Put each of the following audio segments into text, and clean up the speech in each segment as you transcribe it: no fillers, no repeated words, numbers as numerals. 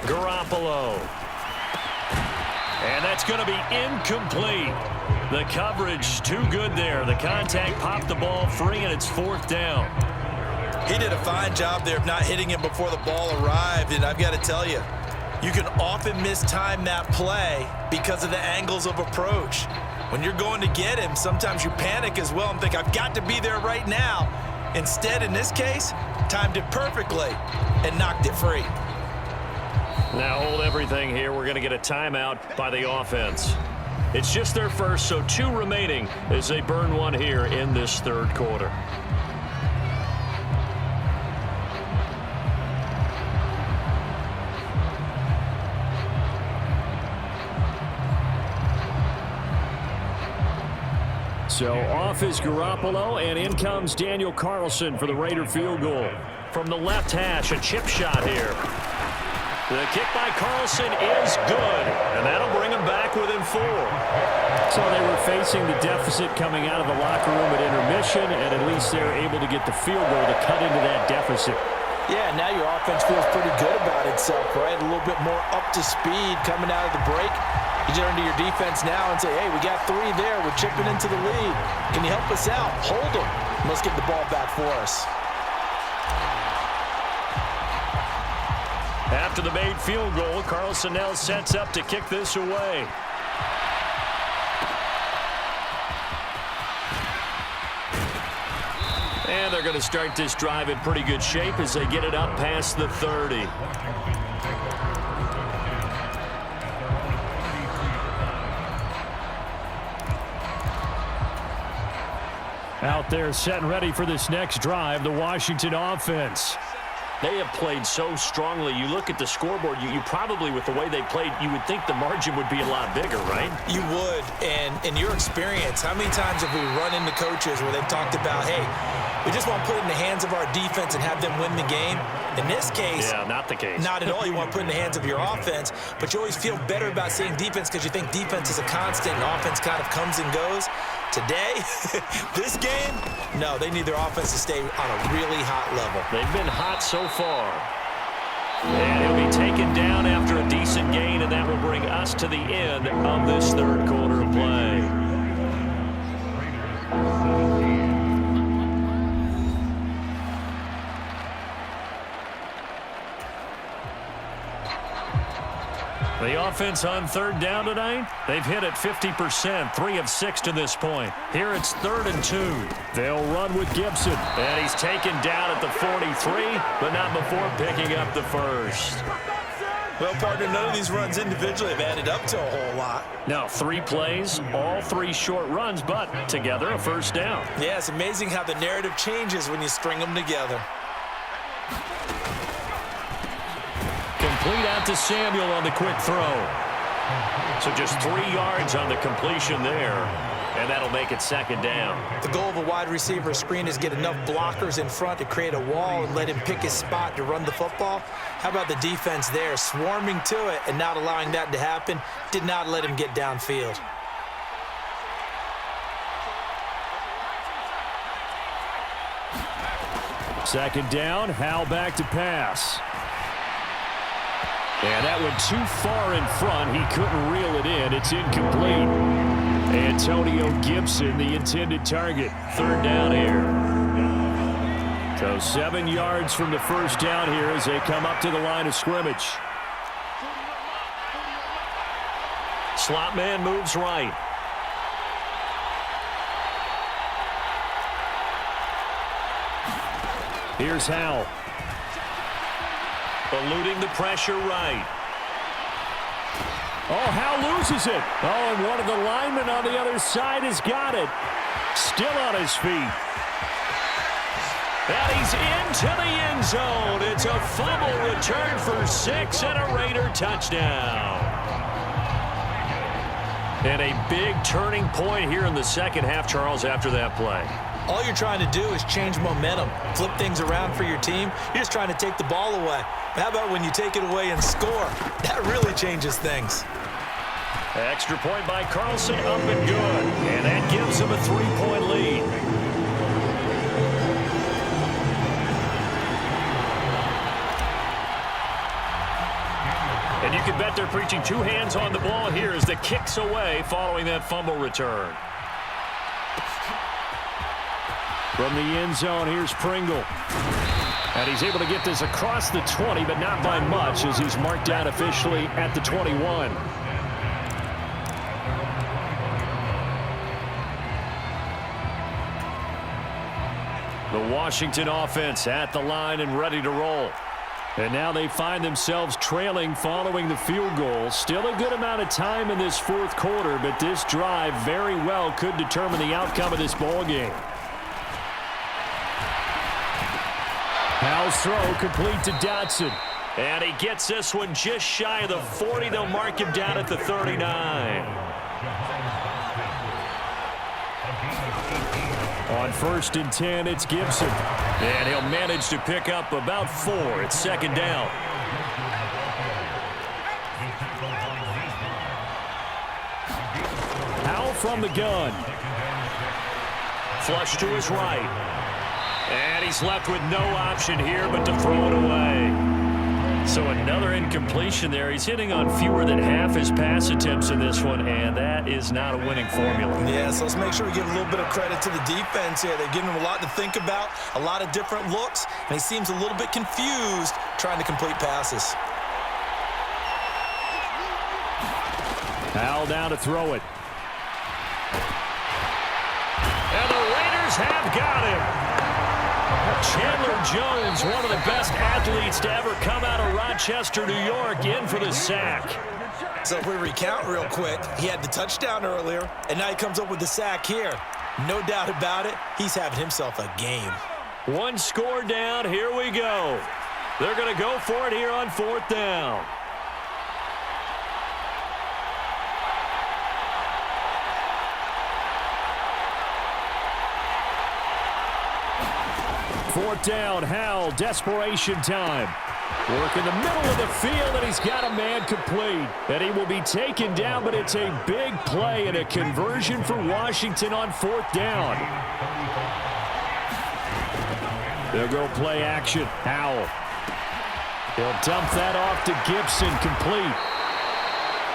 Garoppolo. And that's going to be incomplete. The coverage too good there. The contact popped the ball free, and it's 4th down. He did a fine job there of not hitting him before the ball arrived, and I've got to tell you, you can often mistime that play because of the angles of approach. When you're going to get him, sometimes you panic as well and think, I've got to be there right now. Instead, in this case, timed it perfectly and knocked it free. Now hold everything here. We're going to get a timeout by the offense. It's just their first, so 2 remaining as they burn one here in this 3rd quarter. So off is Garoppolo, and in comes Daniel Carlson for the Raider field goal. From the left hash, a chip shot here. The kick by Carlson is good, and that'll bring him back within 4. So they were facing the deficit coming out of the locker room at intermission, and at least they're able to get the field goal to cut into that deficit. Yeah, now your offense feels pretty good about itself, right? A little bit more up to speed coming out of the break. You turn to your defense now and say, hey, we got 3 there. We're chipping into the lead. Can you help us out? Hold them. Let's get the ball back for us. After the made field goal, Carlson now sets up to kick this away. And they're going to start this drive in pretty good shape as they get it up past the 30. Out there set and ready for this next drive, the Washington offense. They have played so strongly. You look at the scoreboard, you probably, with the way they played, you would think the margin would be a lot bigger, right? You would. And in your experience, how many times have we run into coaches where they've talked about, hey, we just want to put it in the hands of our defense and have them win the game? In this case, yeah, not the case. Not at all. You want to put it in the hands of your offense, but you always feel better about saying defense because you think defense is a constant and offense kind of comes and goes. Today, this game, no, they need their offense to stay on a really hot level. They've been hot so far. And he'll be taken down after a decent gain, and that will bring us to the end of this 3rd quarter of play. The offense on 3rd down tonight, they've hit it 50%, 3 of 6 to this point. Here it's 3rd and 2. They'll run with Gibson. And he's taken down at the 43, but not before picking up the first. Well, partner, none of these runs individually have added up to a whole lot. Now, 3 plays, all 3 short runs, but together a first down. Yeah, it's amazing how the narrative changes when you string them together. Complete out to Samuel on the quick throw. So just 3 yards on the completion there, and that'll make it 2nd down. The goal of a wide receiver screen is get enough blockers in front to create a wall and let him pick his spot to run the football. How about the defense there, swarming to it and not allowing that to happen? Did not let him get downfield. Second down, Howell back to pass. And that went too far in front. He couldn't reel it in. It's incomplete. Antonio Gibson, the intended target. 3rd down here. So 7 yards from the first down here as they come up to the line of scrimmage. Slot man moves right. Here's Howell. Eluding the pressure right. Oh, Howell loses it. Oh, and one of the linemen on the other side has got it. Still on his feet. And he's into the end zone. It's a fumble return for 6 and a Raider touchdown. And a big turning point here in the second half, Charles, after that play. All you're trying to do is change momentum, flip things around for your team. You're just trying to take the ball away. How about when you take it away and score? That really changes things. Extra point by Carlson, up and good. And that gives him a 3-point lead. And you can bet they're preaching two hands on the ball here as the kick's away following that fumble return. From the end zone, here's Pringle. And he's able to get this across the 20, but not by much as he's marked down officially at the 21. The Washington offense at the line and ready to roll. And now they find themselves trailing following the field goal. Still a good amount of time in this fourth quarter, but this drive very well could determine the outcome of this ball game. Howell's throw complete to Dotson. And he gets this one just shy of the 40. They'll mark him down at the 39. On 1st and 10, it's Gibson. And he'll manage to pick up about 4. It's second down. Howell from the gun. Flush to his right. And he's left with no option here but to throw it away. So another incompletion there. He's hitting on fewer than half his pass attempts in this one, and that is not a winning formula. Yeah, so let's make sure we give a little bit of credit to the defense here. They're giving him a lot to think about, a lot of different looks, and he seems a little bit confused trying to complete passes. Howell down to throw it. And the Raiders have got him. Chandler Jones, one of the best athletes to ever come out of Rochester, New York, in for the sack. So if we recount real quick, he had the touchdown earlier, and now he comes up with the sack here. No doubt about it, he's having himself a game. One score down, here we go. They're going to go for it here on 4th down. Fourth down, Howell, desperation time. Work in the middle of the field, and he's got a man complete. And he will be taken down, but it's a big play and a conversion for Washington on 4th down. They'll go play action. Howell. He'll dump that off to Gibson, complete.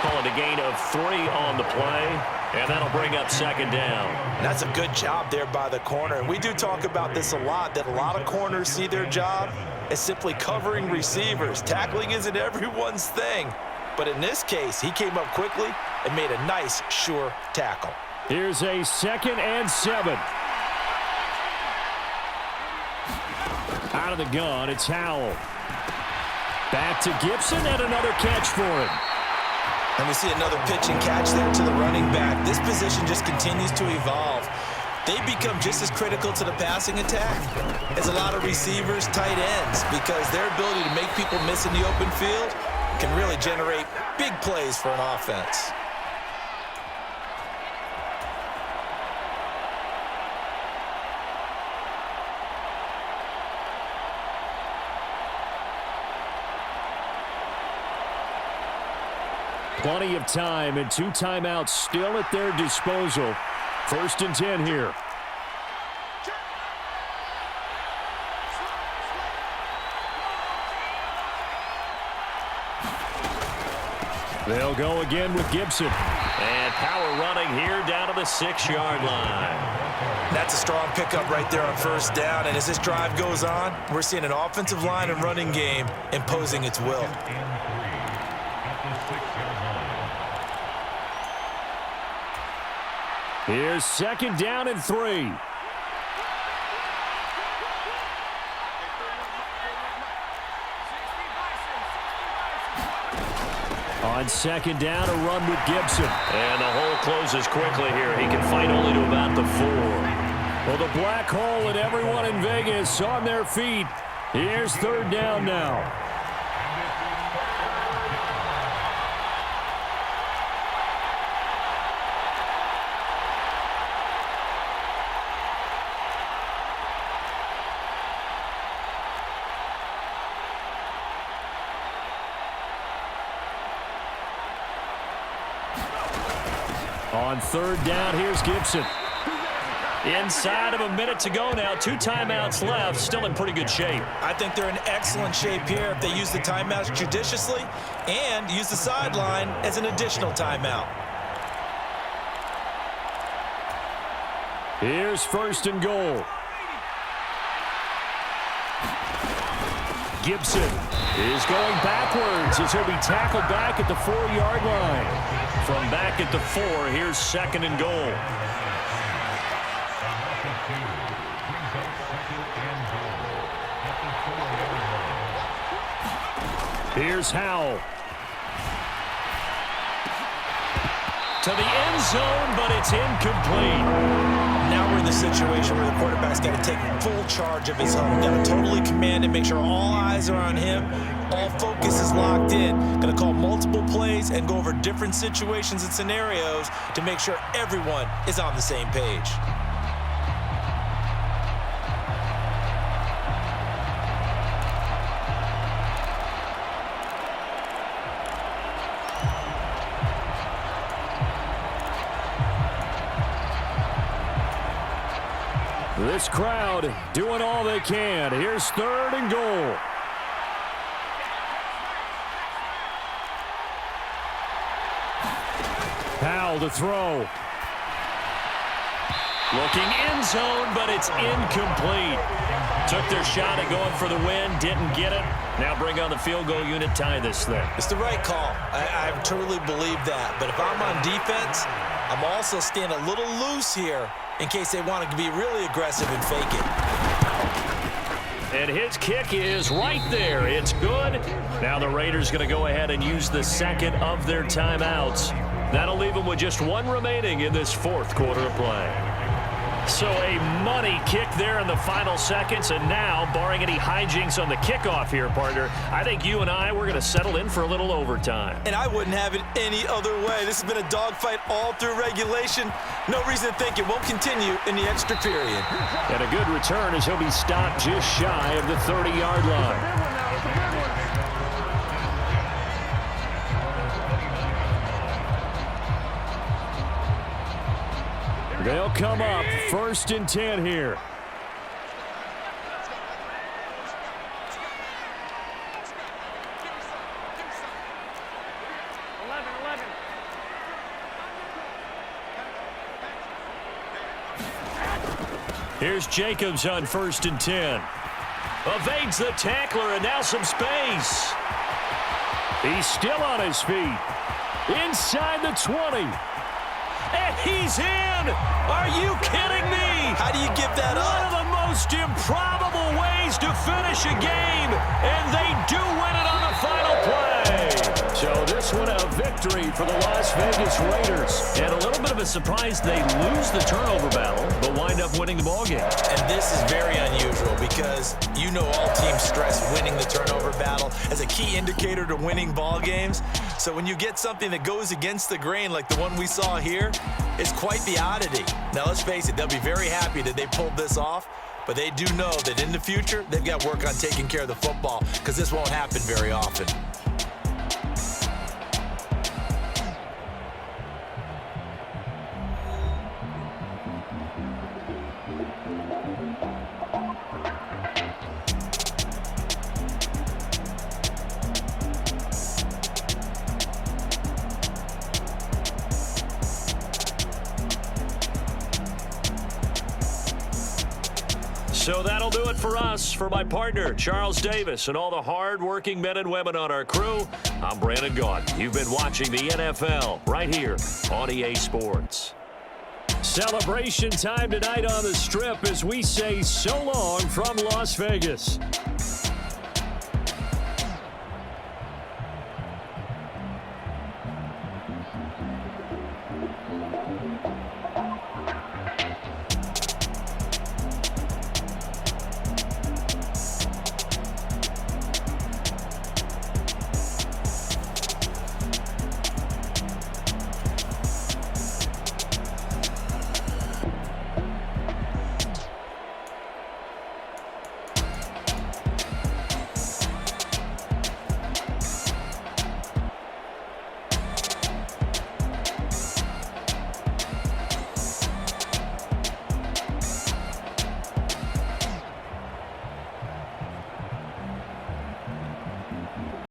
Call it a gain of 3 on the play, and that'll bring up second down. And that's a good job there by the corner. And we do talk about this a lot, that a lot of corners see their job as simply covering receivers. Tackling isn't everyone's thing. But in this case, he came up quickly and made a nice, sure tackle. Here's a 2nd and 7. Out of the gun, it's Howell. Back to Gibson, and another catch for him. And we see another pitch and catch there to the running back. This position just continues to evolve. They become just as critical to the passing attack as a lot of receivers, tight ends, because their ability to make people miss in the open field can really generate big plays for an offense. Plenty of time and 2 timeouts still at their disposal. 1st and 10 here. They'll go again with Gibson. And power running here down to the 6-yard line. That's a strong pickup right there on 1st down. And as this drive goes on, we're seeing an offensive line and running game imposing its will. Here's 2nd down and 3. On 2nd down, a run with Gibson. And the hole closes quickly here. He can fight only to about the 4. Well, the black hole and everyone in Vegas on their feet. Here's 3rd down now. On 3rd down, here's Gibson. Inside of a minute to go now. 2 timeouts left. Still in pretty good shape. I think they're in excellent shape here if they use the timeouts judiciously and use the sideline as an additional timeout. Here's 1st and goal. Gibson is going backwards as he'll be tackled back at the 4-yard line. From back at the 4, here's 2nd and goal. Here's Howell. To the end zone, but it's incomplete. Now we're in the situation where the quarterback's got to take full charge of his home. Got to totally command it, make sure all eyes are on him. All focus is locked in. Going to call multiple plays and go over different situations and scenarios to make sure everyone is on the same page. This crowd doing all they can. Here's 3rd and goal. Howell to throw. Looking end zone, but it's incomplete. Took their shot at going for the win, didn't get it. Now bring on the field goal unit, tie this thing. It's the right call. I truly believe that. But if I'm on defense, I'm also staying a little loose here in case they want to be really aggressive and fake it. And his kick is right there. It's good. Now the Raiders going to go ahead and use the 2nd of their timeouts. That'll leave them with just 1 remaining in this 4th quarter of play. So a money kick there in the final seconds, and now, barring any hijinks on the kickoff here, partner, I think you and I, we're going to settle in for a little overtime. And I wouldn't have it any other way. This has been a dogfight all through regulation. No reason to think it won't continue in the extra period. And a good return as he'll be stopped just shy of the 30-yard line. They'll come up 1st and 10 here. Here's Jacobs on 1st and 10. Evades the tackler, and now some space. He's still on his feet. Inside the 20. And he's in! Are you kidding me? How do you give that up? One of the most improbable ways to finish a game, and they do win it on the final play. So this one a victory for the Las Vegas Raiders. And a little bit of a surprise they lose the turnover battle, but wind up winning the ballgame. And this is very unusual because you know all teams stress winning the turnover battle as a key indicator to winning ball games. So when you get something that goes against the grain like the one we saw here, it's quite the oddity. Now let's face it, they'll be very happy that they pulled this off, but they do know that in the future, they've got work on taking care of the football because this won't happen very often. So that'll do it for us. For my partner, Charles Davis, and all the hard-working men and women on our crew, I'm Brandon Gaudin. You've been watching the NFL right here on EA Sports. Celebration time tonight on the Strip as we say so long from Las Vegas.